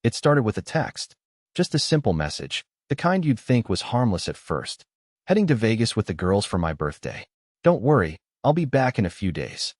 It started with a text. Just a simple message, the kind you'd think was harmless at first. Heading to Vegas with the girls for my birthday. Don't worry, I'll be back in a few days.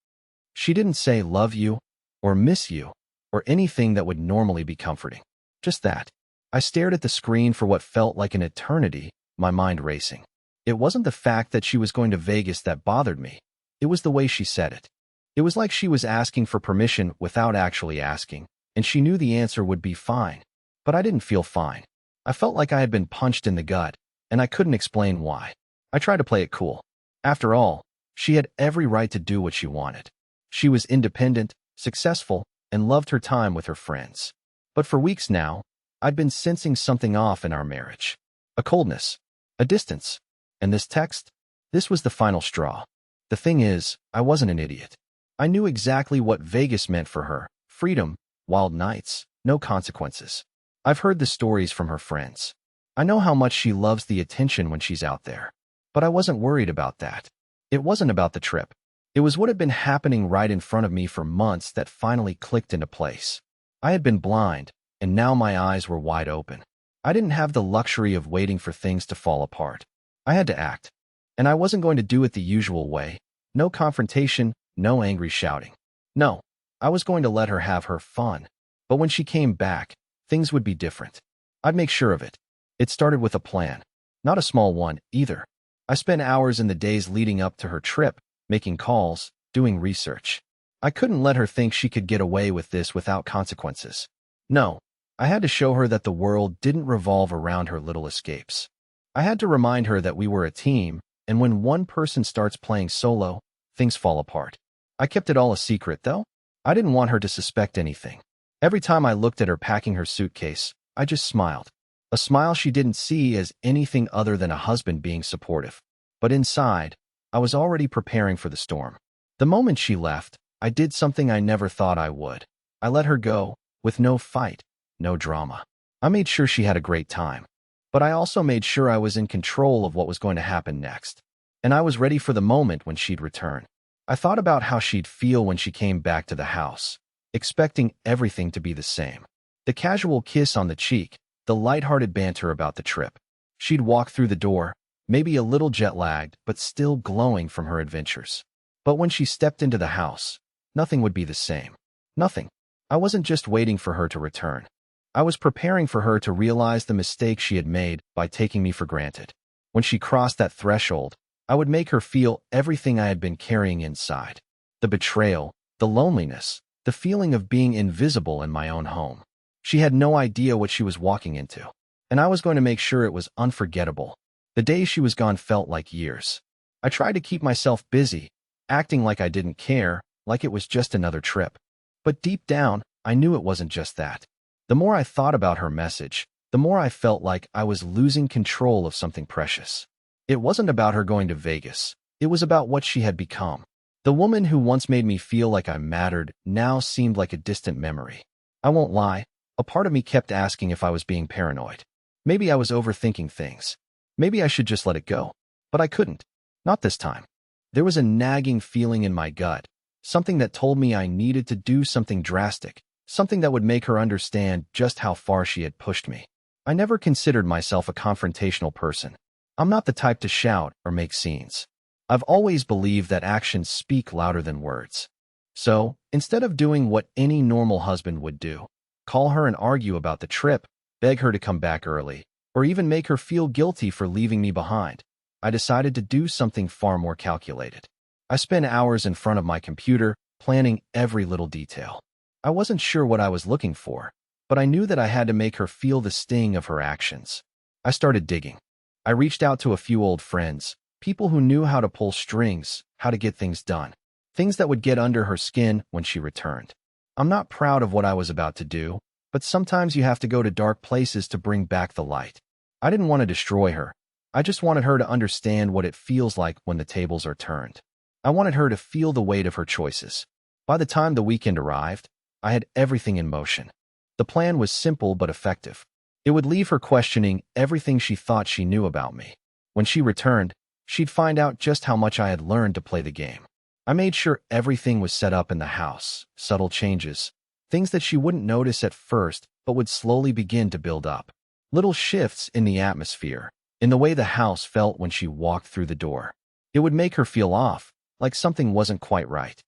She didn't say love you, or miss you, or anything that would normally be comforting. Just that. I stared at the screen for what felt like an eternity, my mind racing. It wasn't the fact that she was going to Vegas that bothered me. It was the way she said it. It was like she was asking for permission without actually asking, and she knew the answer would be fine. But I didn't feel fine. I felt like I had been punched in the gut, and I couldn't explain why. I tried to play it cool. After all, she had every right to do what she wanted. She was independent, successful, and loved her time with her friends. But for weeks now, I'd been sensing something off in our marriage. A coldness, a distance. And this text? This was the final straw. The thing is, I wasn't an idiot. I knew exactly what Vegas meant for her. Freedom, wild nights, no consequences. I've heard the stories from her friends. I know how much she loves the attention when she's out there. But I wasn't worried about that. It wasn't about the trip. It was what had been happening right in front of me for months that finally clicked into place. I had been blind, and now my eyes were wide open. I didn't have the luxury of waiting for things to fall apart. I had to act. And I wasn't going to do it the usual way. No confrontation, no angry shouting. No, I was going to let her have her fun. But when she came back, things would be different. I'd make sure of it. It started with a plan. Not a small one, either. I spent hours in the days leading up to her trip, making calls, doing research. I couldn't let her think she could get away with this without consequences. No, I had to show her that the world didn't revolve around her little escapes. I had to remind her that we were a team, and when one person starts playing solo, things fall apart. I kept it all a secret, though. I didn't want her to suspect anything. Every time I looked at her packing her suitcase, I just smiled. A smile she didn't see as anything other than a husband being supportive. But inside, I was already preparing for the storm. The moment she left, I did something I never thought I would. I let her go, with no fight, no drama. I made sure she had a great time. But I also made sure I was in control of what was going to happen next. And I was ready for the moment when she'd return. I thought about how she'd feel when she came back to the house, expecting everything to be the same. The casual kiss on the cheek, the lighthearted banter about the trip. She'd walk through the door, maybe a little jet-lagged, but still glowing from her adventures. But when she stepped into the house, nothing would be the same. Nothing. I wasn't just waiting for her to return. I was preparing for her to realize the mistake she had made by taking me for granted. When she crossed that threshold, I would make her feel everything I had been carrying inside. The betrayal, the loneliness, the feeling of being invisible in my own home. She had no idea what she was walking into. And I was going to make sure it was unforgettable. The days she was gone felt like years. I tried to keep myself busy, acting like I didn't care, like it was just another trip. But deep down, I knew it wasn't just that. The more I thought about her message, the more I felt like I was losing control of something precious. It wasn't about her going to Vegas. It was about what she had become. The woman who once made me feel like I mattered now seemed like a distant memory. I won't lie, a part of me kept asking if I was being paranoid. Maybe I was overthinking things. Maybe I should just let it go. But I couldn't. Not this time. There was a nagging feeling in my gut, something that told me I needed to do something drastic, something that would make her understand just how far she had pushed me. I never considered myself a confrontational person. I'm not the type to shout or make scenes. I've always believed that actions speak louder than words. So, instead of doing what any normal husband would do, call her and argue about the trip, beg her to come back early, or even make her feel guilty for leaving me behind, I decided to do something far more calculated. I spent hours in front of my computer, planning every little detail. I wasn't sure what I was looking for, but I knew that I had to make her feel the sting of her actions. I started digging. I reached out to a few old friends, people who knew how to pull strings, how to get things done, things that would get under her skin when she returned. I'm not proud of what I was about to do, but sometimes you have to go to dark places to bring back the light. I didn't want to destroy her. I just wanted her to understand what it feels like when the tables are turned. I wanted her to feel the weight of her choices. By the time the weekend arrived, I had everything in motion. The plan was simple but effective. It would leave her questioning everything she thought she knew about me. When she returned, she'd find out just how much I had learned to play the game. I made sure everything was set up in the house, subtle changes, things that she wouldn't notice at first, but would slowly begin to build up. Little shifts in the atmosphere, in the way the house felt when she walked through the door. It would make her feel off, like something wasn't quite right.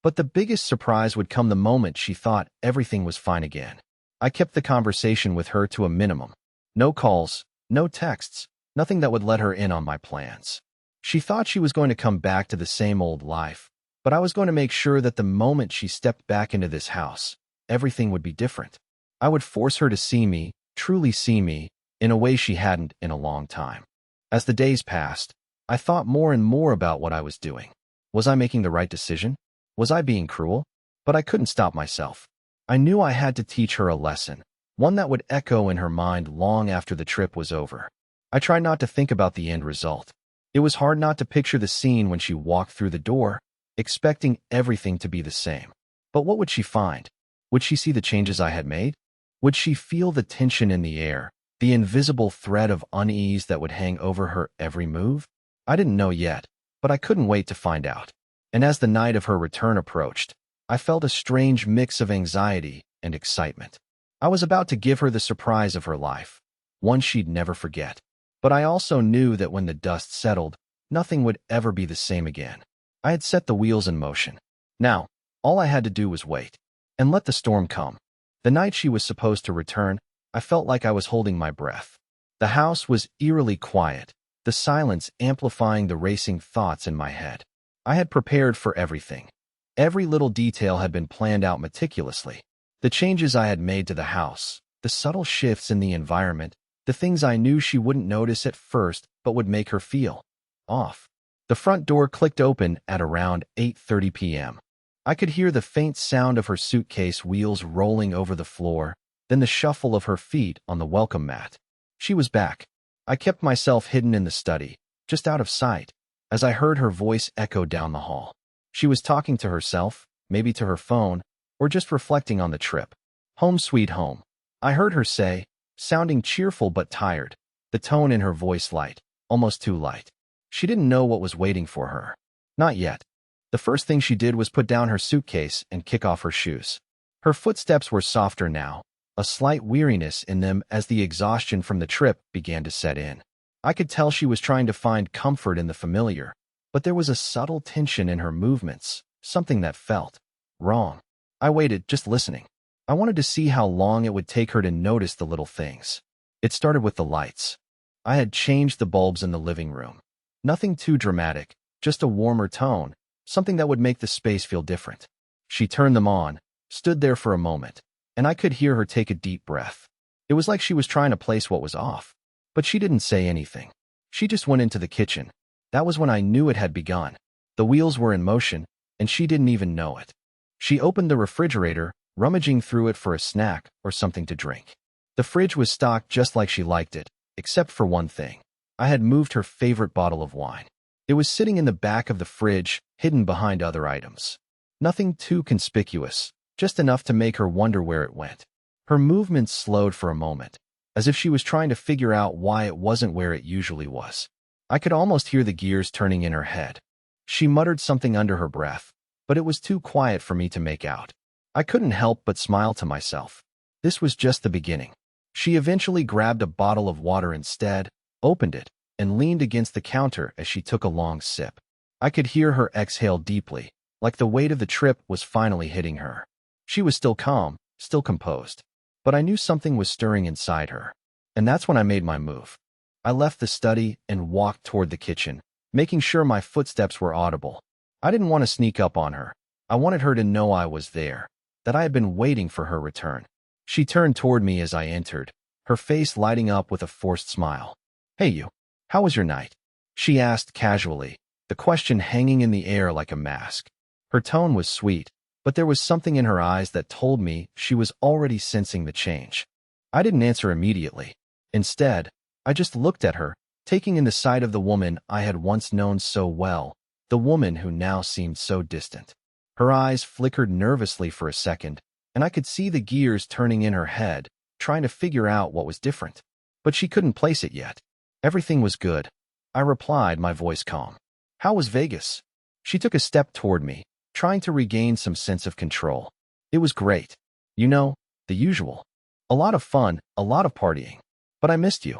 But the biggest surprise would come the moment she thought everything was fine again. I kept the conversation with her to a minimum. No calls, no texts, nothing that would let her in on my plans. She thought she was going to come back to the same old life, but I was going to make sure that the moment she stepped back into this house, everything would be different. I would force her to see me, truly see me, in a way she hadn't in a long time. As the days passed, I thought more and more about what I was doing. Was I making the right decision? Was I being cruel? But I couldn't stop myself. I knew I had to teach her a lesson, one that would echo in her mind long after the trip was over. I tried not to think about the end result. It was hard not to picture the scene when she walked through the door, expecting everything to be the same. But what would she find? Would she see the changes I had made? Would she feel the tension in the air, the invisible thread of unease that would hang over her every move? I didn't know yet, but I couldn't wait to find out. And as the night of her return approached, I felt a strange mix of anxiety and excitement. I was about to give her the surprise of her life, one she'd never forget. But I also knew that when the dust settled, nothing would ever be the same again. I had set the wheels in motion. Now, all I had to do was wait and let the storm come. The night she was supposed to return, I felt like I was holding my breath. The house was eerily quiet, the silence amplifying the racing thoughts in my head. I had prepared for everything. Every little detail had been planned out meticulously. The changes I had made to the house, the subtle shifts in the environment, the things I knew she wouldn't notice at first but would make her feel off. The front door clicked open at around 8:30 p.m. I could hear the faint sound of her suitcase wheels rolling over the floor, then the shuffle of her feet on the welcome mat. She was back. I kept myself hidden in the study, just out of sight, as I heard her voice echo down the hall. She was talking to herself, maybe to her phone, or just reflecting on the trip. Home sweet home, I heard her say, sounding cheerful but tired, the tone in her voice light, almost too light. She didn't know what was waiting for her. Not yet. The first thing she did was put down her suitcase and kick off her shoes. Her footsteps were softer now, a slight weariness in them as the exhaustion from the trip began to set in. I could tell she was trying to find comfort in the familiar, but there was a subtle tension in her movements, something that felt wrong. I waited, just listening. I wanted to see how long it would take her to notice the little things. It started with the lights. I had changed the bulbs in the living room. Nothing too dramatic, just a warmer tone, something that would make the space feel different. She turned them on, stood there for a moment, and I could hear her take a deep breath. It was like she was trying to place what was off. But she didn't say anything. She just went into the kitchen. That was when I knew it had begun. The wheels were in motion, and she didn't even know it. She opened the refrigerator, rummaging through it for a snack or something to drink. The fridge was stocked just like she liked it, except for one thing. I had moved her favorite bottle of wine. It was sitting in the back of the fridge, hidden behind other items. Nothing too conspicuous, just enough to make her wonder where it went. Her movements slowed for a moment, as if she was trying to figure out why it wasn't where it usually was. I could almost hear the gears turning in her head. She muttered something under her breath, but it was too quiet for me to make out. I couldn't help but smile to myself. This was just the beginning. She eventually grabbed a bottle of water instead, opened it, and leaned against the counter as she took a long sip. I could hear her exhale deeply, like the weight of the trip was finally hitting her. She was still calm, still composed, but I knew something was stirring inside her. And that's when I made my move. I left the study and walked toward the kitchen, making sure my footsteps were audible. I didn't want to sneak up on her. I wanted her to know I was there, that I had been waiting for her return. She turned toward me as I entered, her face lighting up with a forced smile. "Hey you, how was your night?" she asked casually, the question hanging in the air like a mask. Her tone was sweet, but there was something in her eyes that told me she was already sensing the change. I didn't answer immediately. Instead, I just looked at her, taking in the sight of the woman I had once known so well, the woman who now seemed so distant. Her eyes flickered nervously for a second, and I could see the gears turning in her head, trying to figure out what was different. But she couldn't place it yet. Everything was good, I replied, my voice calm. How was Vegas? She took a step toward me, trying to regain some sense of control. It was great. You know, the usual. A lot of fun, a lot of partying. But I missed you.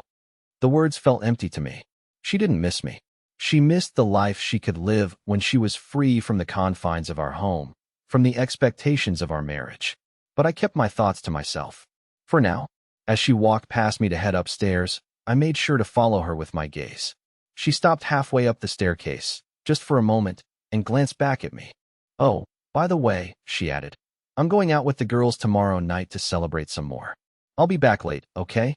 The words felt empty to me. She didn't miss me. She missed the life she could live when she was free from the confines of our home, from the expectations of our marriage. But I kept my thoughts to myself. For now, as she walked past me to head upstairs, I made sure to follow her with my gaze. She stopped halfway up the staircase, just for a moment, and glanced back at me. "Oh, by the way," she added, "I'm going out with the girls tomorrow night to celebrate some more. I'll be back late, okay?"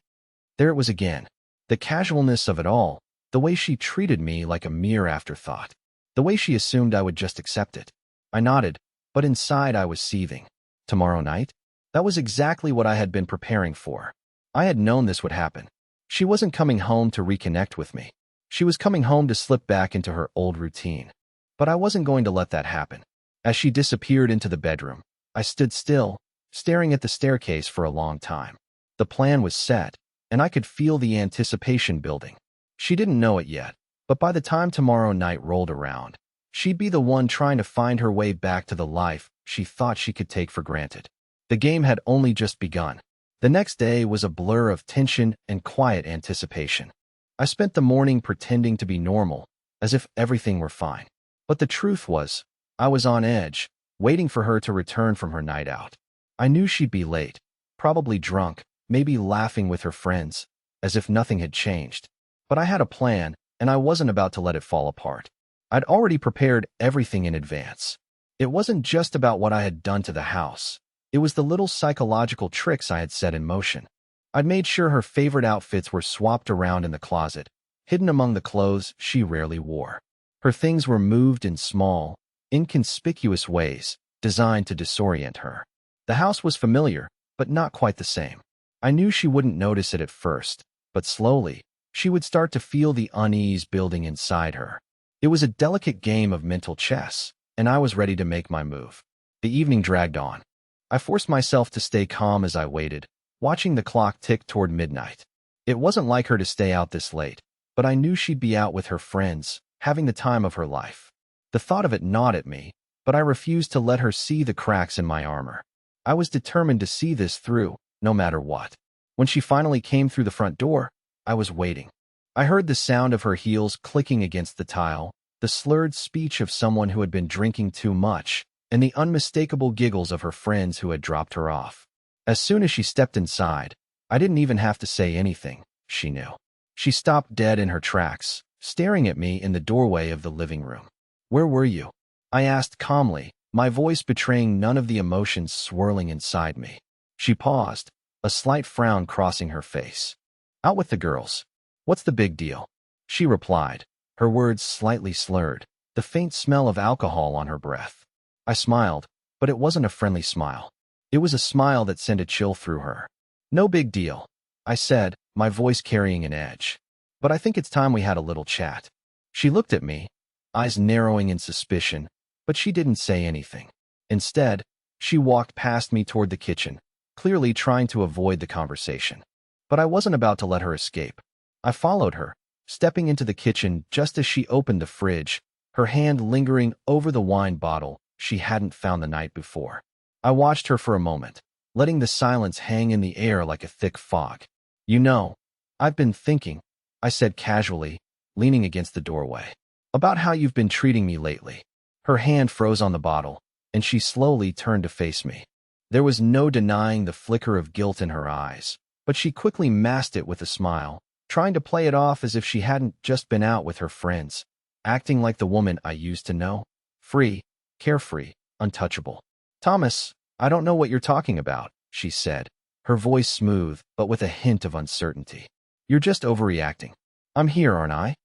There it was again. The casualness of it all, the way she treated me like a mere afterthought, the way she assumed I would just accept it. I nodded, but inside I was seething. Tomorrow night? That was exactly what I had been preparing for. I had known this would happen. She wasn't coming home to reconnect with me. She was coming home to slip back into her old routine. But I wasn't going to let that happen. As she disappeared into the bedroom, I stood still, staring at the staircase for a long time. The plan was set, and I could feel the anticipation building. She didn't know it yet, but by the time tomorrow night rolled around, she'd be the one trying to find her way back to the life she thought she could take for granted. The game had only just begun. The next day was a blur of tension and quiet anticipation. I spent the morning pretending to be normal, as if everything were fine. But the truth was, I was on edge, waiting for her to return from her night out. I knew she'd be late, probably drunk, maybe laughing with her friends, as if nothing had changed. But I had a plan, and I wasn't about to let it fall apart. I'd already prepared everything in advance. It wasn't just about what I had done to the house. It was the little psychological tricks I had set in motion. I'd made sure her favorite outfits were swapped around in the closet, hidden among the clothes she rarely wore. Her things were moved in small, inconspicuous ways, designed to disorient her. The house was familiar, but not quite the same. I knew she wouldn't notice it at first, but slowly, she would start to feel the unease building inside her. It was a delicate game of mental chess, and I was ready to make my move. The evening dragged on. I forced myself to stay calm as I waited, watching the clock tick toward midnight. It wasn't like her to stay out this late, but I knew she'd be out with her friends, having the time of her life. The thought of it gnawed at me, but I refused to let her see the cracks in my armor. I was determined to see this through, no matter what. When she finally came through the front door, I was waiting. I heard the sound of her heels clicking against the tile, the slurred speech of someone who had been drinking too much, and the unmistakable giggles of her friends who had dropped her off. As soon as she stepped inside, I didn't even have to say anything, she knew. She stopped dead in her tracks, staring at me in the doorway of the living room. "Where were you?" I asked calmly, my voice betraying none of the emotions swirling inside me. She paused, a slight frown crossing her face. "Out with the girls. What's the big deal?" She replied, her words slightly slurred, the faint smell of alcohol on her breath. I smiled, but it wasn't a friendly smile. It was a smile that sent a chill through her. "No big deal," I said, my voice carrying an edge. "But I think it's time we had a little chat." She looked at me, eyes narrowing in suspicion, but she didn't say anything. Instead, she walked past me toward the kitchen, clearly trying to avoid the conversation. But I wasn't about to let her escape. I followed her, stepping into the kitchen just as she opened the fridge, her hand lingering over the wine bottle she hadn't found the night before. I watched her for a moment, letting the silence hang in the air like a thick fog. "You know, I've been thinking," I said casually, leaning against the doorway, "about how you've been treating me lately." Her hand froze on the bottle, and she slowly turned to face me. There was no denying the flicker of guilt in her eyes, but she quickly masked it with a smile, trying to play it off as if she hadn't just been out with her friends, acting like the woman I used to know. Free, carefree, untouchable. "Thomas, I don't know what you're talking about," she said, her voice smooth but with a hint of uncertainty. "You're just overreacting. I'm here, aren't I?"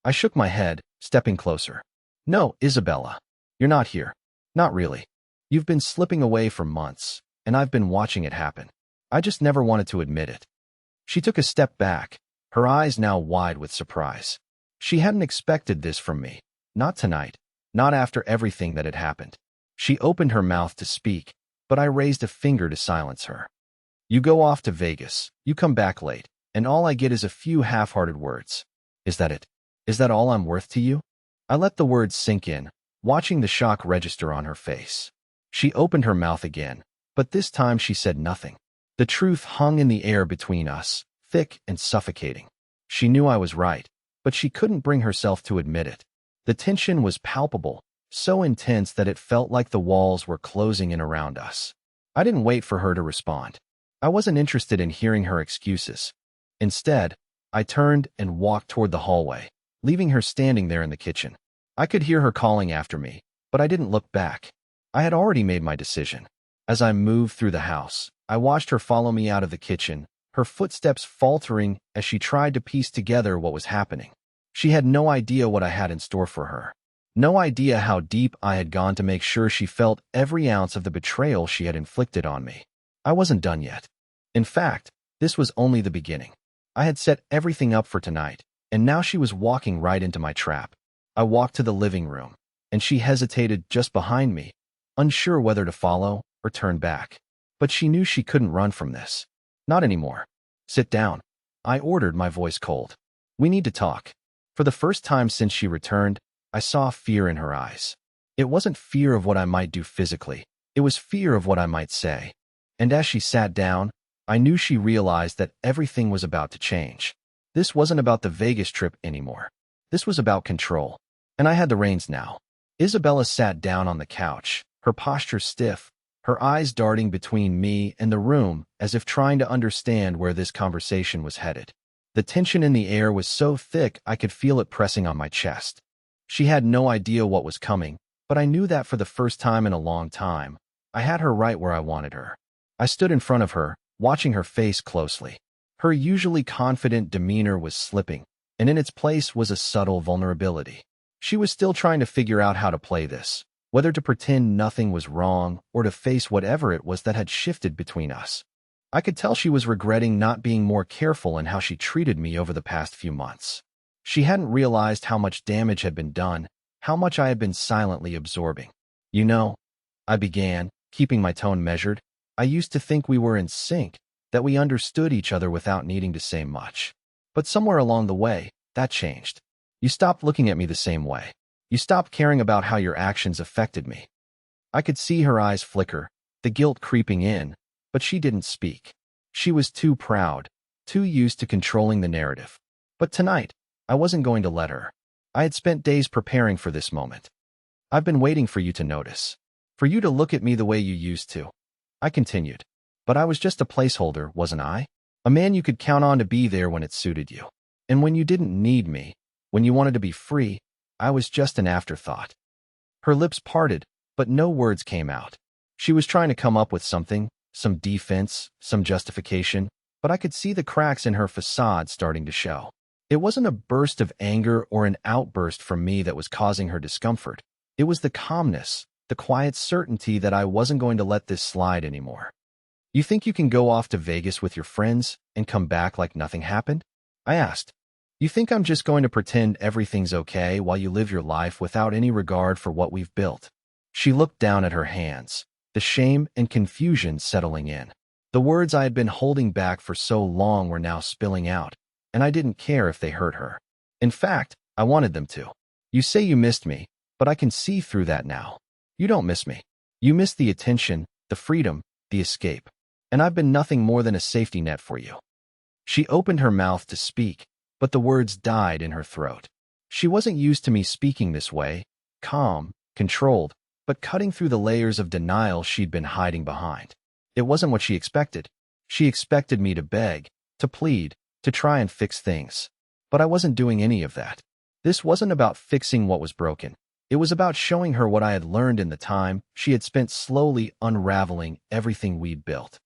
I shook my head, stepping closer. "No, Isabella. You're not here. Not really. You've been slipping away for months, and I've been watching it happen. I just never wanted to admit it." She took a step back, her eyes now wide with surprise. She hadn't expected this from me. Not tonight. Not after everything that had happened. She opened her mouth to speak, but I raised a finger to silence her. "You go off to Vegas, you come back late, and all I get is a few half-hearted words. Is that it? Is that all I'm worth to you?" I let the words sink in, watching the shock register on her face. She opened her mouth again, but this time she said nothing. The truth hung in the air between us, thick and suffocating. She knew I was right, but she couldn't bring herself to admit it. The tension was palpable, so intense that it felt like the walls were closing in around us. I didn't wait for her to respond. I wasn't interested in hearing her excuses. Instead, I turned and walked toward the hallway, leaving her standing there in the kitchen. I could hear her calling after me, but I didn't look back. I had already made my decision. As I moved through the house, I watched her follow me out of the kitchen, her footsteps faltering as she tried to piece together what was happening. She had no idea what I had in store for her. No idea how deep I had gone to make sure she felt every ounce of the betrayal she had inflicted on me. I wasn't done yet. In fact, this was only the beginning. I had set everything up for tonight, and now she was walking right into my trap. I walked to the living room, and she hesitated just behind me, unsure whether to follow or turn back. But she knew she couldn't run from this. Not anymore. Sit down. I ordered, my voice cold. We need to talk. For the first time since she returned, I saw fear in her eyes. It wasn't fear of what I might do physically. It was fear of what I might say. And as she sat down, I knew she realized that everything was about to change. This wasn't about the Vegas trip anymore. This was about control. And I had the reins now. Isabella sat down on the couch, her posture stiff, her eyes darting between me and the room as if trying to understand where this conversation was headed. The tension in the air was so thick I could feel it pressing on my chest. She had no idea what was coming, but I knew that for the first time in a long time, I had her right where I wanted her. I stood in front of her, watching her face closely. Her usually confident demeanor was slipping, and in its place was a subtle vulnerability. She was still trying to figure out how to play this, whether to pretend nothing was wrong or to face whatever it was that had shifted between us. I could tell she was regretting not being more careful in how she treated me over the past few months. She hadn't realized how much damage had been done, how much I had been silently absorbing. You know, I began, keeping my tone measured. I used to think we were in sync, that we understood each other without needing to say much. But somewhere along the way, that changed. You stopped looking at me the same way. You stopped caring about how your actions affected me. I could see her eyes flicker, the guilt creeping in, but she didn't speak. She was too proud, too used to controlling the narrative. But tonight, I wasn't going to let her. I had spent days preparing for this moment. I've been waiting for you to notice, for you to look at me the way you used to. I continued. But I was just a placeholder, wasn't I? A man you could count on to be there when it suited you. And when you didn't need me, when you wanted to be free, I was just an afterthought. Her lips parted, but no words came out. She was trying to come up with something, some defense, some justification, but I could see the cracks in her facade starting to show. It wasn't a burst of anger or an outburst from me that was causing her discomfort. It was the calmness, the quiet certainty that I wasn't going to let this slide anymore. You think you can go off to Vegas with your friends and come back like nothing happened? I asked. You think I'm just going to pretend everything's okay while you live your life without any regard for what we've built? She looked down at her hands, the shame and confusion settling in. The words I had been holding back for so long were now spilling out, and I didn't care if they hurt her. In fact, I wanted them to. You say you missed me, but I can see through that now. You don't miss me. You miss the attention, the freedom, the escape. And I've been nothing more than a safety net for you. She opened her mouth to speak, but the words died in her throat. She wasn't used to me speaking this way, calm, controlled, but cutting through the layers of denial she'd been hiding behind. It wasn't what she expected. She expected me to beg, to plead, to try and fix things. But I wasn't doing any of that. This wasn't about fixing what was broken. It was about showing her what I had learned in the time she had spent slowly unraveling everything we'd built.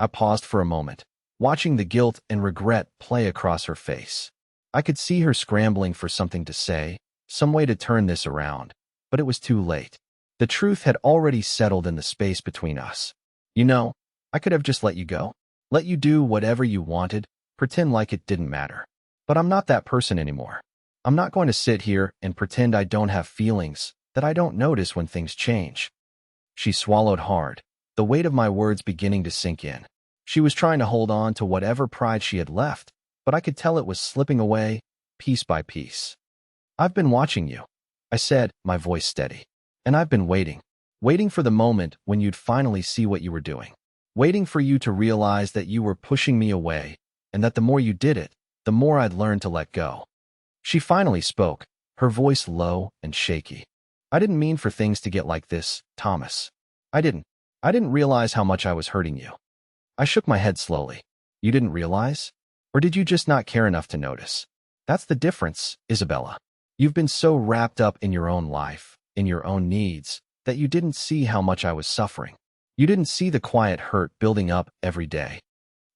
I paused for a moment, watching the guilt and regret play across her face. I could see her scrambling for something to say, some way to turn this around, but it was too late. The truth had already settled in the space between us. You know, I could have just let you go, let you do whatever you wanted, pretend like it didn't matter. But I'm not that person anymore. I'm not going to sit here and pretend I don't have feelings, that I don't notice when things change. She swallowed hard, the weight of my words beginning to sink in. She was trying to hold on to whatever pride she had left, but I could tell it was slipping away, piece by piece. I've been watching you, I said, my voice steady. And I've been waiting for the moment when you'd finally see what you were doing. waiting for you to realize that you were pushing me away, and that the more you did it, the more I'd learn to let go. She finally spoke, her voice low and shaky. I didn't mean for things to get like this, Thomas. I didn't. I didn't realize how much I was hurting you. I shook my head slowly. You didn't realize? Or did you just not care enough to notice? That's the difference, Isabella. You've been so wrapped up in your own life, in your own needs, that you didn't see how much I was suffering. You didn't see the quiet hurt building up every day.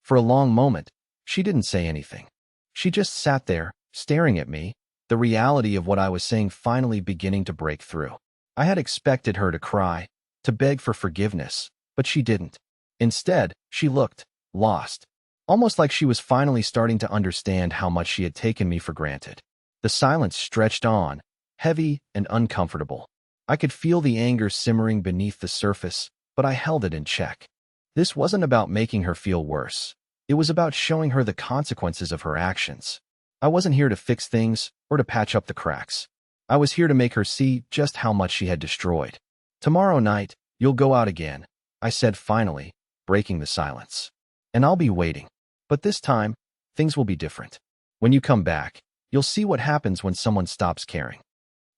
For a long moment, she didn't say anything. She just sat there, staring at me, the reality of what I was saying finally beginning to break through. I had expected her to cry, to beg for forgiveness, but she didn't. Instead, she looked lost, almost like she was finally starting to understand how much she had taken me for granted. The silence stretched on, heavy and uncomfortable. I could feel the anger simmering beneath the surface, but I held it in check. This wasn't about making her feel worse. It was about showing her the consequences of her actions. I wasn't here to fix things or to patch up the cracks. I was here to make her see just how much she had destroyed. Tomorrow night, you'll go out again, I said finally, breaking the silence. And I'll be waiting. But this time, things will be different. When you come back, you'll see what happens when someone stops caring.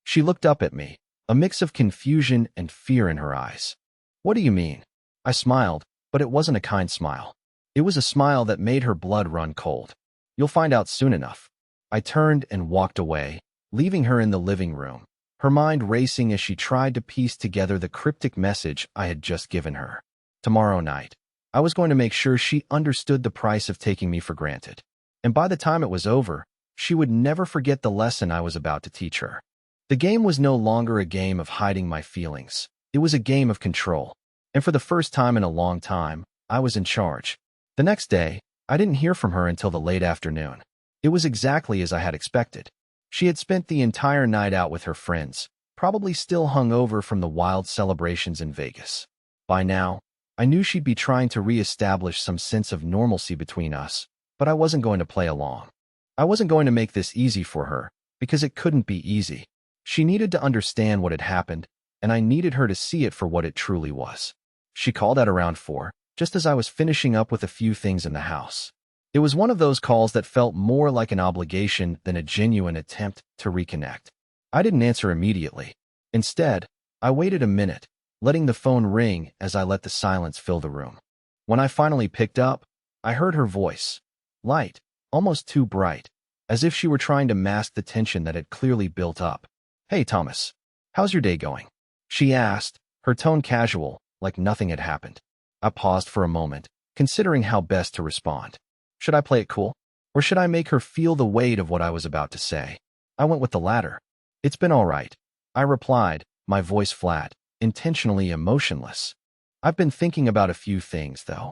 She looked up at me, a mix of confusion and fear in her eyes. What do you mean? I smiled, but it wasn't a kind smile. It was a smile that made her blood run cold. You'll find out soon enough. I turned and walked away, leaving her in the living room, her mind racing as she tried to piece together the cryptic message I had just given her. Tomorrow night, I was going to make sure she understood the price of taking me for granted. And by the time it was over, she would never forget the lesson I was about to teach her. The game was no longer a game of hiding my feelings. It was a game of control. And for the first time in a long time, I was in charge. The next day, I didn't hear from her until the late afternoon. It was exactly as I had expected. She had spent the entire night out with her friends, probably still hungover from the wild celebrations in Vegas. By now, I knew she'd be trying to re-establish some sense of normalcy between us, but I wasn't going to play along. I wasn't going to make this easy for her, because it couldn't be easy. She needed to understand what had happened, and I needed her to see it for what it truly was. She called at around 4, just as I was finishing up with a few things in the house. It was one of those calls that felt more like an obligation than a genuine attempt to reconnect. I didn't answer immediately. Instead, I waited a minute, letting the phone ring as I let the silence fill the room. When I finally picked up, I heard her voice. Light, almost too bright, as if she were trying to mask the tension that had clearly built up. Hey, Thomas. How's your day going? She asked, her tone casual, like nothing had happened. I paused for a moment, considering how best to respond. Should I play it cool? Or should I make her feel the weight of what I was about to say? I went with the latter. It's been all right, I replied, my voice flat, intentionally emotionless. I've been thinking about a few things, though.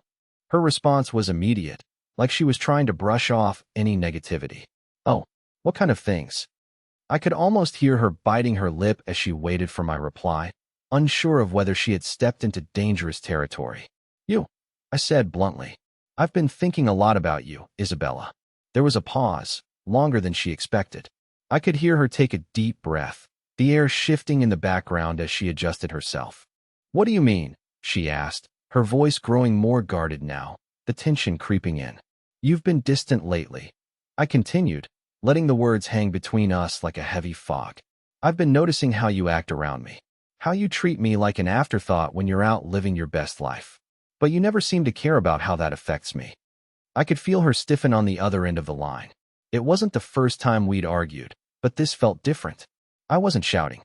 Her response was immediate, like she was trying to brush off any negativity. Oh, what kind of things? I could almost hear her biting her lip as she waited for my reply, unsure of whether she had stepped into dangerous territory. You, I said bluntly. I've been thinking a lot about you, Isabella. There was a pause, longer than she expected. I could hear her take a deep breath, the air shifting in the background as she adjusted herself. What do you mean? She asked, her voice growing more guarded now, the tension creeping in. You've been distant lately. I continued, letting the words hang between us like a heavy fog. I've been noticing how you act around me, how you treat me like an afterthought when you're out living your best life. But you never seem to care about how that affects me. I could feel her stiffen on the other end of the line. It wasn't the first time we'd argued, but this felt different. I wasn't shouting.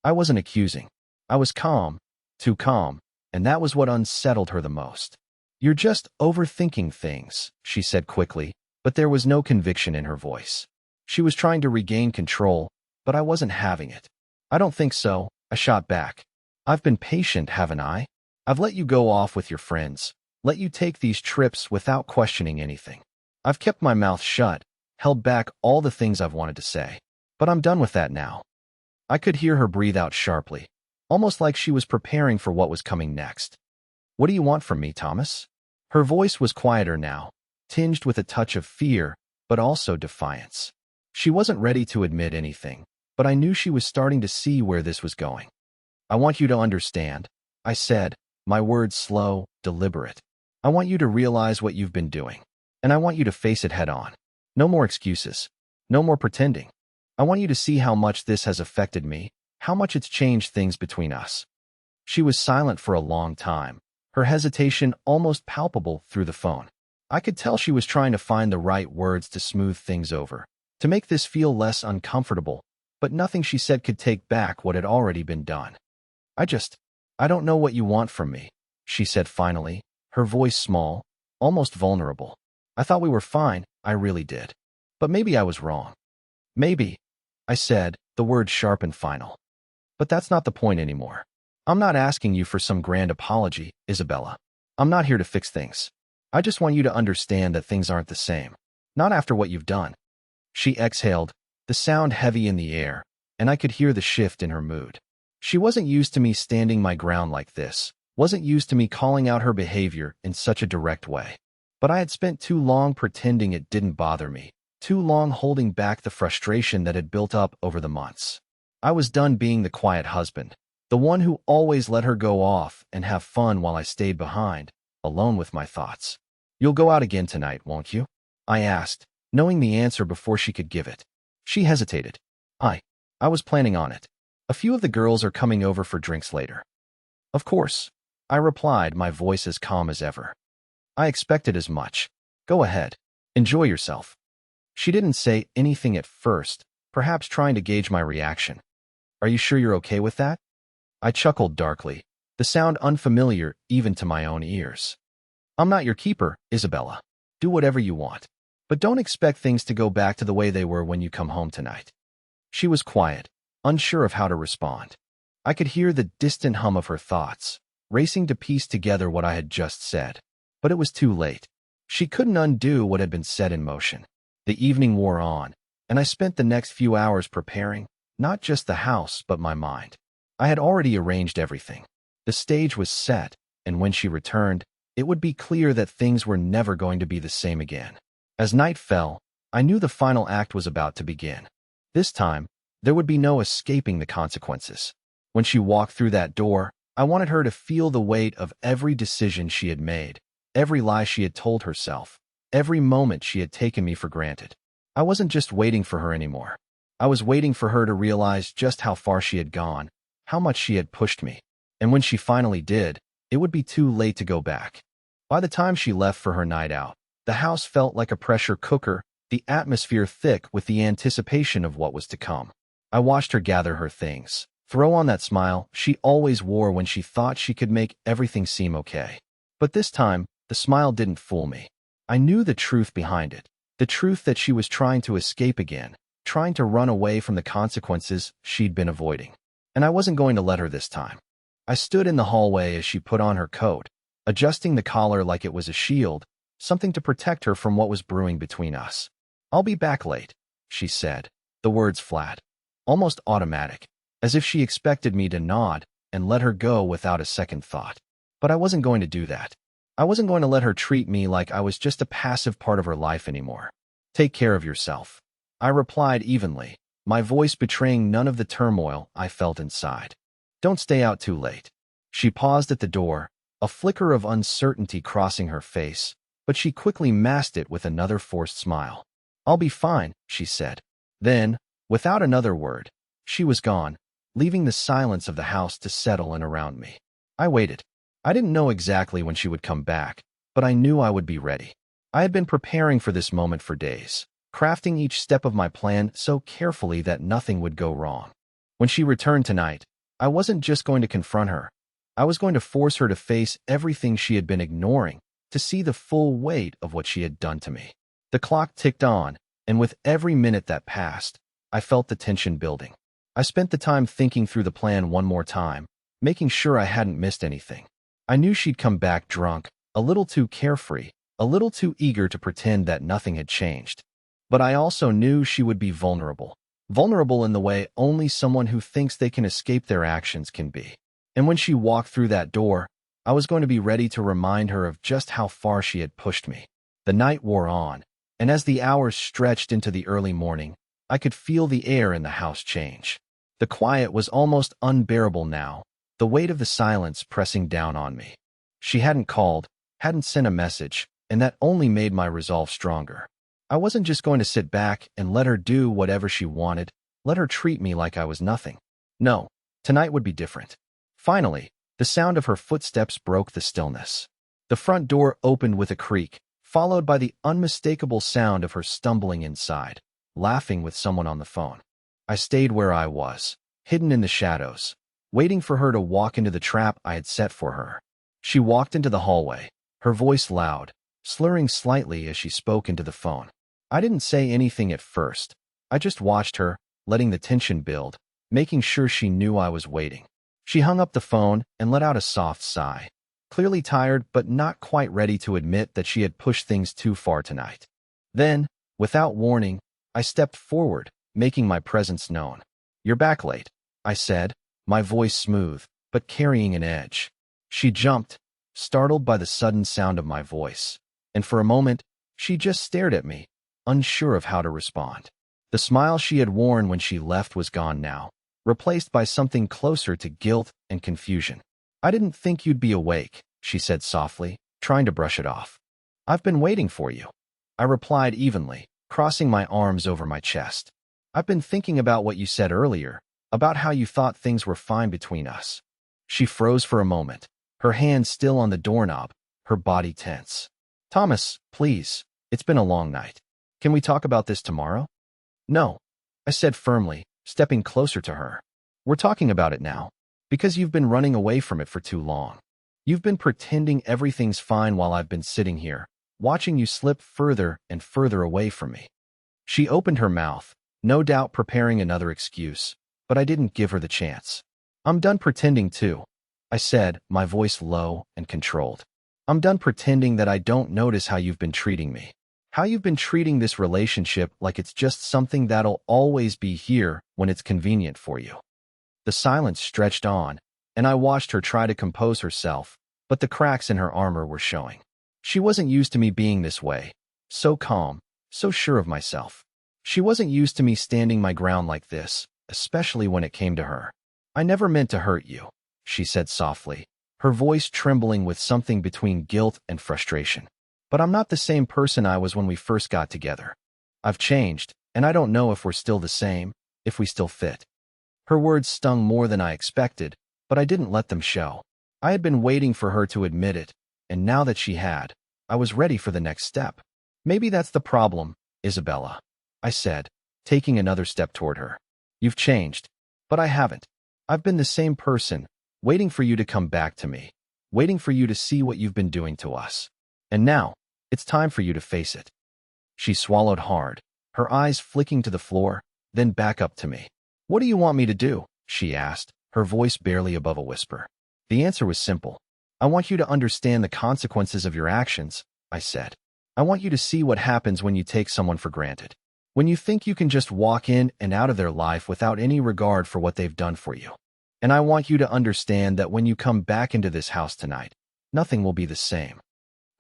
I wasn't accusing. I was calm, too calm, and that was what unsettled her the most. You're just overthinking things, she said quickly, but there was no conviction in her voice. She was trying to regain control, but I wasn't having it. I don't think so, I shot back. I've been patient, haven't I? I've let you go off with your friends, let you take these trips without questioning anything. I've kept my mouth shut, held back all the things I've wanted to say. But I'm done with that now. I could hear her breathe out sharply, almost like she was preparing for what was coming next. What do you want from me, Thomas? Her voice was quieter now, tinged with a touch of fear, but also defiance. She wasn't ready to admit anything, but I knew she was starting to see where this was going. I want you to understand, I said, my words slow, deliberate. I want you to realize what you've been doing. And I want you to face it head on. No more excuses. No more pretending. I want you to see how much this has affected me, how much it's changed things between us. She was silent for a long time, her hesitation almost palpable through the phone. I could tell she was trying to find the right words to smooth things over, to make this feel less uncomfortable, but nothing she said could take back what had already been done. I don't know what you want from me, she said finally, her voice small, almost vulnerable. I thought we were fine, I really did. But maybe I was wrong. Maybe, I said, the word sharp and final. But that's not the point anymore. I'm not asking you for some grand apology, Isabella. I'm not here to fix things. I just want you to understand that things aren't the same. Not after what you've done. She exhaled, the sound heavy in the air, and I could hear the shift in her mood. She wasn't used to me standing my ground like this, wasn't used to me calling out her behavior in such a direct way. But I had spent too long pretending it didn't bother me, too long holding back the frustration that had built up over the months. I was done being the quiet husband, the one who always let her go off and have fun while I stayed behind, alone with my thoughts. You'll go out again tonight, won't you? I asked, knowing the answer before she could give it. She hesitated. I was planning on it. A few of the girls are coming over for drinks later. Of course, I replied, my voice as calm as ever. I expected as much. Go ahead. Enjoy yourself. She didn't say anything at first, perhaps trying to gauge my reaction. Are you sure you're okay with that? I chuckled darkly, the sound unfamiliar even to my own ears. I'm not your keeper, Isabella. Do whatever you want. But don't expect things to go back to the way they were when you come home tonight. She was quiet, unsure of how to respond. I could hear the distant hum of her thoughts, racing to piece together what I had just said. But it was too late. She couldn't undo what had been set in motion. The evening wore on, and I spent the next few hours preparing, not just the house but my mind. I had already arranged everything. The stage was set, and when she returned, it would be clear that things were never going to be the same again. As night fell, I knew the final act was about to begin. This time, there would be no escaping the consequences. When she walked through that door, I wanted her to feel the weight of every decision she had made, every lie she had told herself, every moment she had taken me for granted. I wasn't just waiting for her anymore. I was waiting for her to realize just how far she had gone, how much she had pushed me. And when she finally did, it would be too late to go back. By the time she left for her night out, the house felt like a pressure cooker, the atmosphere thick with the anticipation of what was to come. I watched her gather her things, throw on that smile she always wore when she thought she could make everything seem okay. But this time, the smile didn't fool me. I knew the truth behind it, the truth that she was trying to escape again, trying to run away from the consequences she'd been avoiding. And I wasn't going to let her this time. I stood in the hallway as she put on her coat, adjusting the collar like it was a shield, something to protect her from what was brewing between us. I'll be back late, she said, the words flat, almost automatic, as if she expected me to nod and let her go without a second thought. But I wasn't going to do that. I wasn't going to let her treat me like I was just a passive part of her life anymore. Take care of yourself, I replied evenly, my voice betraying none of the turmoil I felt inside. Don't stay out too late. She paused at the door, a flicker of uncertainty crossing her face, but she quickly masked it with another forced smile. I'll be fine, she said. Then, without another word, she was gone, leaving the silence of the house to settle in around me. I waited. I didn't know exactly when she would come back, but I knew I would be ready. I had been preparing for this moment for days, crafting each step of my plan so carefully that nothing would go wrong. When she returned tonight, I wasn't just going to confront her. I was going to force her to face everything she had been ignoring, to see the full weight of what she had done to me. The clock ticked on, and with every minute that passed, I felt the tension building. I spent the time thinking through the plan one more time, making sure I hadn't missed anything. I knew she'd come back drunk, a little too carefree, a little too eager to pretend that nothing had changed. But I also knew she would be vulnerable. Vulnerable in the way only someone who thinks they can escape their actions can be. And when she walked through that door, I was going to be ready to remind her of just how far she had pushed me. The night wore on, and as the hours stretched into the early morning, I could feel the air in the house change. The quiet was almost unbearable now, the weight of the silence pressing down on me. She hadn't called, hadn't sent a message, and that only made my resolve stronger. I wasn't just going to sit back and let her do whatever she wanted, let her treat me like I was nothing. No, tonight would be different. Finally, the sound of her footsteps broke the stillness. The front door opened with a creak, followed by the unmistakable sound of her stumbling inside, laughing with someone on the phone. I stayed where I was, hidden in the shadows, waiting for her to walk into the trap I had set for her. She walked into the hallway, her voice loud, slurring slightly as she spoke into the phone. I didn't say anything at first. I just watched her, letting the tension build, making sure she knew I was waiting. She hung up the phone and let out a soft sigh, clearly tired but not quite ready to admit that she had pushed things too far tonight. Then, without warning, I stepped forward, making my presence known. "You're back late," I said, my voice smooth, but carrying an edge. She jumped, startled by the sudden sound of my voice, and for a moment, she just stared at me, unsure of how to respond. The smile she had worn when she left was gone now, replaced by something closer to guilt and confusion. "I didn't think you'd be awake," she said softly, trying to brush it off. "I've been waiting for you," I replied evenly, crossing my arms over my chest. "I've been thinking about what you said earlier, about how you thought things were fine between us." She froze for a moment, her hand still on the doorknob, her body tense. "Thomas, please, it's been a long night. Can we talk about this tomorrow?" "No," I said firmly, stepping closer to her. "We're talking about it now, because you've been running away from it for too long. You've been pretending everything's fine while I've been sitting here, watching you slip further and further away from me." She opened her mouth, no doubt preparing another excuse, but I didn't give her the chance. "I'm done pretending too," I said, my voice low and controlled. "I'm done pretending that I don't notice how you've been treating me. How you've been treating this relationship like it's just something that'll always be here when it's convenient for you." The silence stretched on, and I watched her try to compose herself, but the cracks in her armor were showing. She wasn't used to me being this way, so calm, so sure of myself. She wasn't used to me standing my ground like this, especially when it came to her. "I never meant to hurt you," she said softly, her voice trembling with something between guilt and frustration. "But I'm not the same person I was when we first got together. I've changed, and I don't know if we're still the same, if we still fit." Her words stung more than I expected, but I didn't let them show. I had been waiting for her to admit it, and now that she had, I was ready for the next step. "Maybe that's the problem, Isabella," I said, taking another step toward her. "You've changed, but I haven't. I've been the same person, waiting for you to come back to me, waiting for you to see what you've been doing to us. And now, it's time for you to face it." She swallowed hard, her eyes flicking to the floor, then back up to me. "What do you want me to do?" she asked, her voice barely above a whisper. The answer was simple. "I want you to understand the consequences of your actions," I said. "I want you to see what happens when you take someone for granted. When you think you can just walk in and out of their life without any regard for what they've done for you. And I want you to understand that when you come back into this house tonight, nothing will be the same."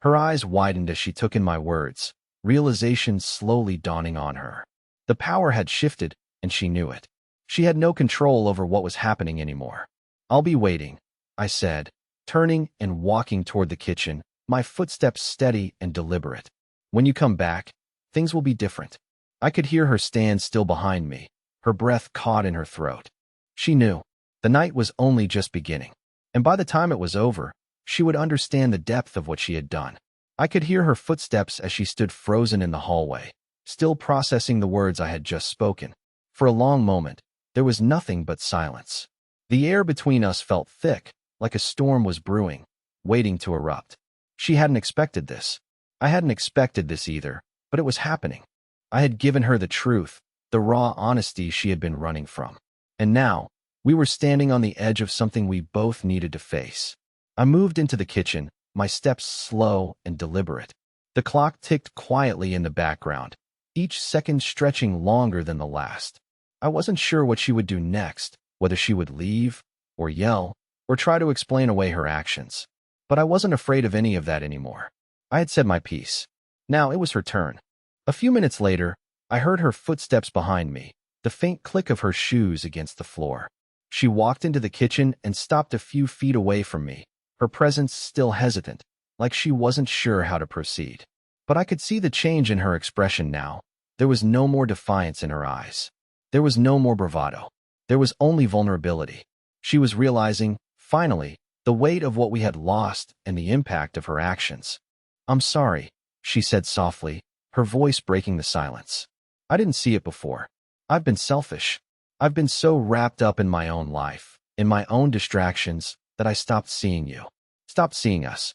Her eyes widened as she took in my words, realization slowly dawning on her. The power had shifted, and she knew it. She had no control over what was happening anymore. "I'll be waiting," I said, turning and walking toward the kitchen, my footsteps steady and deliberate. "When you come back, things will be different." I could hear her stand still behind me, her breath caught in her throat. She knew. The night was only just beginning, and by the time it was over, she would understand the depth of what she had done. I could hear her footsteps as she stood frozen in the hallway, still processing the words I had just spoken. For a long moment, there was nothing but silence. The air between us felt thick, like a storm was brewing, waiting to erupt. She hadn't expected this. I hadn't expected this either, but it was happening. I had given her the truth, the raw honesty she had been running from. And now, we were standing on the edge of something we both needed to face. I moved into the kitchen, my steps slow and deliberate. The clock ticked quietly in the background, each second stretching longer than the last. I wasn't sure what she would do next, whether she would leave, or yell, or try to explain away her actions. But I wasn't afraid of any of that anymore. I had said my piece. Now it was her turn. A few minutes later, I heard her footsteps behind me, the faint click of her shoes against the floor. She walked into the kitchen and stopped a few feet away from me, her presence still hesitant, like she wasn't sure how to proceed. But I could see the change in her expression now. There was no more defiance in her eyes. There was no more bravado. There was only vulnerability. She was realizing, finally, the weight of what we had lost and the impact of her actions. "I'm sorry," she said softly, her voice breaking the silence. "I didn't see it before. I've been selfish. I've been so wrapped up in my own life, in my own distractions, that I stopped seeing you. Stopped seeing us."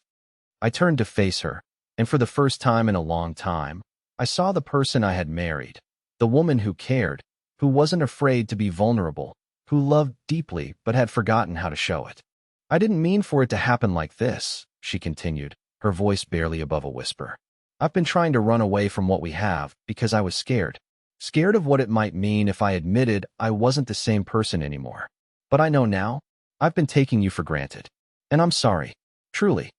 I turned to face her, and for the first time in a long time, I saw the person I had married, the woman who cared, who wasn't afraid to be vulnerable, who loved deeply but had forgotten how to show it. "I didn't mean for it to happen like this," she continued, her voice barely above a whisper. "I've been trying to run away from what we have because I was scared. Scared of what it might mean if I admitted I wasn't the same person anymore. But I know now, I've been taking you for granted. And I'm sorry. Truly."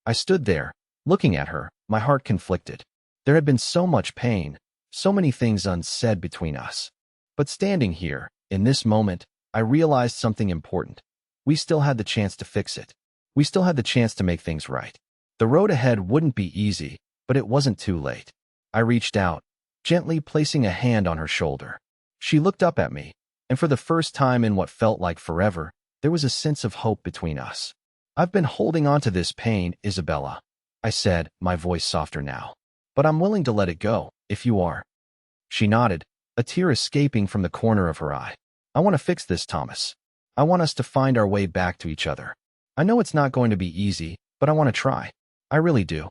I stood there, looking at her, my heart conflicted. There had been so much pain, so many things unsaid between us. But standing here, in this moment, I realized something important. We still had the chance to fix it. We still had the chance to make things right. The road ahead wouldn't be easy, but it wasn't too late. I reached out, gently placing a hand on her shoulder. She looked up at me, and for the first time in what felt like forever, there was a sense of hope between us. "I've been holding on to this pain, Isabella," I said, my voice softer now. "But I'm willing to let it go, if you are." She nodded, a tear escaping from the corner of her eye. "I want to fix this, Thomas. I want us to find our way back to each other. I know it's not going to be easy, but I want to try. I really do."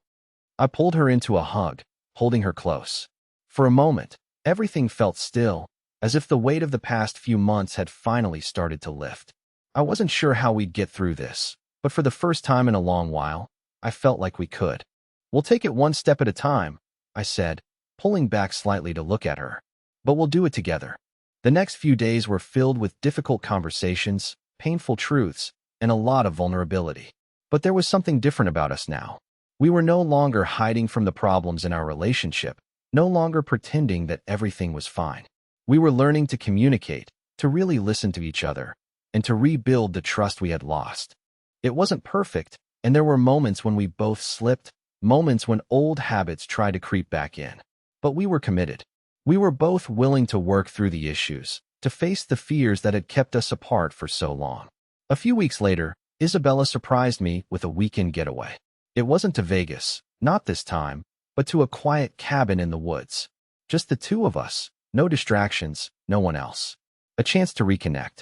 I pulled her into a hug, holding her close. For a moment, everything felt still, as if the weight of the past few months had finally started to lift. I wasn't sure how we'd get through this, but for the first time in a long while, I felt like we could. "We'll take it one step at a time," I said, pulling back slightly to look at her. "But we'll do it together." The next few days were filled with difficult conversations, painful truths, and a lot of vulnerability. But there was something different about us now. We were no longer hiding from the problems in our relationship, no longer pretending that everything was fine. We were learning to communicate, to really listen to each other, and to rebuild the trust we had lost. It wasn't perfect, and there were moments when we both slipped, moments when old habits tried to creep back in. But we were committed. We were both willing to work through the issues, to face the fears that had kept us apart for so long. A few weeks later, Isabella surprised me with a weekend getaway. It wasn't to Vegas, not this time, but to a quiet cabin in the woods. Just the two of us, no distractions, no one else. A chance to reconnect.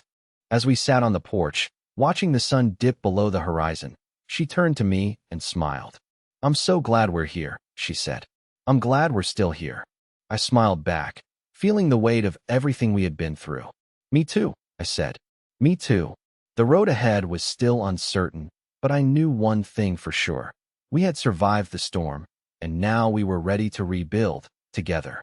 As we sat on the porch, watching the sun dip below the horizon, she turned to me and smiled. "I'm so glad we're here," she said. "I'm glad we're still here." I smiled back, feeling the weight of everything we had been through. "Me too," I said. "Me too." The road ahead was still uncertain, but I knew one thing for sure. We had survived the storm, and now we were ready to rebuild, together.